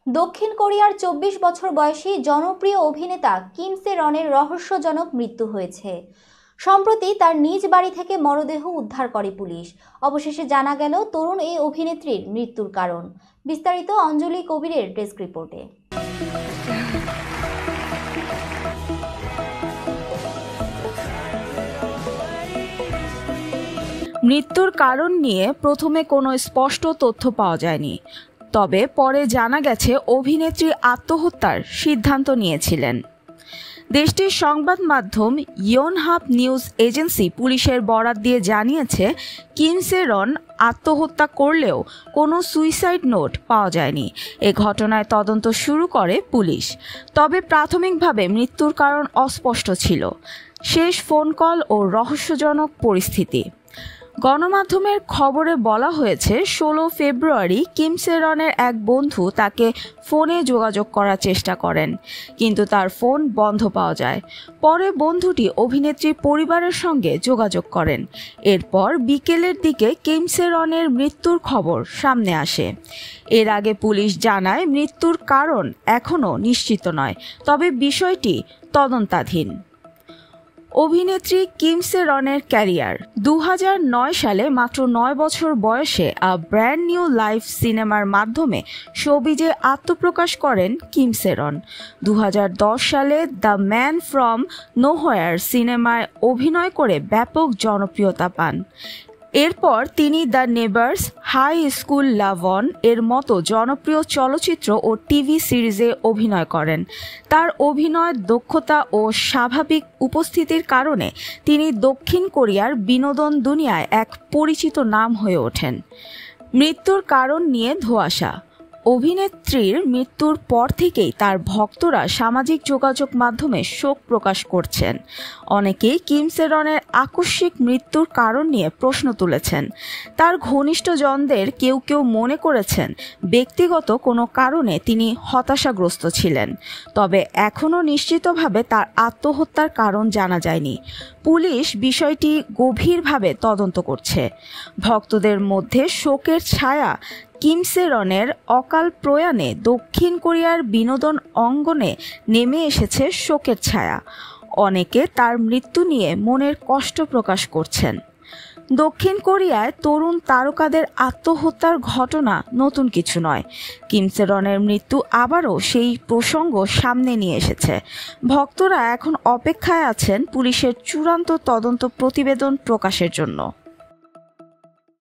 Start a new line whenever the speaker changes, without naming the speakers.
দক্ষিণ কোরিয়ার ২৪ বছর বয়সী জনপ্রিয় অভিনেতা কিম সে রনের রহস্যজনক মৃত্যু হয়েছে। সম্প্রতি তার নিজ বাড়ি থেকে মরদেহ উদ্ধার করে পুলিশ। অবশেষে জানা গেল তরুণ এই অভিনেত্রীর মৃত্যুর কারণ। বিস্তারিত অঞ্জলি কবিরের ডেস্ক রিপোর্টে।
মৃত্যুর কারণ নিয়ে প্রথমে কোনো স্পষ্ট তথ্য পাওয়া যায়নি, তবে পরে জানা গেছে অভিনেত্রী আত্মহত্যার সিদ্ধান্ত নিয়েছিলেন। দেশটির সংবাদ মাধ্যম ইয়োনহাপ নিউজ এজেন্সি পুলিশের বরাত দিয়ে জানিয়েছে, কিম সে রন আত্মহত্যা করলেও কোনো সুইসাইড নোট পাওয়া যায়নি। এ ঘটনায় তদন্ত শুরু করে পুলিশ, তবে প্রাথমিকভাবে মৃত্যুর কারণ অস্পষ্ট ছিল। শেষ ফোন কল ও রহস্যজনক পরিস্থিতি। গণমাধ্যমের খবরে বলা হয়েছে, ১৬ ফেব্রুয়ারি কিম সে রনের এক বন্ধু তাকে ফোনে যোগাযোগ করার চেষ্টা করেন, কিন্তু তার ফোন বন্ধ পাওয়া যায়। পরে বন্ধুটি অভিনেত্রীর পরিবারের সঙ্গে যোগাযোগ করেন। এরপর বিকেলের দিকে কিম সে রনের মৃত্যুর খবর সামনে আসে। এর আগে পুলিশ জানায়, মৃত্যুর কারণ এখনও নিশ্চিত নয়, তবে বিষয়টি তদন্তাধীন। অভিনেত্রী কিম সে রনের ক্যারিয়ার। ২০০৯ সালে মাত্র ৯ বছর বয়সে আ ব্র্যান্ড নিউ লাইফ সিনেমার মাধ্যমে শোবিজে আত্মপ্রকাশ করেন কিম সে রন। ২০১০ সালে দ্য ম্যান ফ্রম নোহোয়্যার সিনেমায় অভিনয় করে ব্যাপক জনপ্রিয়তা পান। এরপর তিনি দ্য নেবার্স, হাই স্কুল লাভ-অন এর মতো জনপ্রিয় চলচ্চিত্র ও টিভি সিরিজে অভিনয় করেন। তার অভিনয় দক্ষতা ও স্বাভাবিক উপস্থিতির কারণে তিনি দক্ষিণ কোরিয়ার বিনোদন দুনিয়ায় এক পরিচিত নাম হয়ে ওঠেন। মৃত্যুর কারণ নিয়ে ধোঁয়াশা। অভিনেত্রীর মৃত্যুর পর থেকেই তার ভক্তরা সামাজিক যোগাযোগ মাধ্যমে শোক প্রকাশ করছেন। অনেকেই কিম সে রনের আকস্মিক মৃত্যুর কারণ নিয়ে প্রশ্ন তুলেছেন। তার ঘনিষ্ঠজনদের কেউ কেউ মনে করেছেন ব্যক্তিগত কোনো কারণে তিনি হতাশাগ্রস্ত ছিলেন, তবে এখনও নিশ্চিতভাবে তার আত্মহত্যার কারণ জানা যায়নি। পুলিশ বিষয়টি গভীরভাবে তদন্ত করছে। ভক্তদের মধ্যে শোকের ছায়া। কিম সে রনের অকাল প্রয়াণে দক্ষিণ কোরিয়ার বিনোদন অঙ্গনে নেমে এসেছে শোকের ছায়া। অনেকে তার মৃত্যু নিয়ে মনের কষ্ট প্রকাশ করছেন। দক্ষিণ কোরিয়ায় তরুণ তারকাদের আত্মহত্যার ঘটনা নতুন কিছু নয়। কিম সে রনের মৃত্যু আবারও সেই প্রসঙ্গ সামনে নিয়ে এসেছে। ভক্তরা এখন অপেক্ষায় আছেন পুলিশের চূড়ান্ত তদন্ত প্রতিবেদন প্রকাশের জন্য।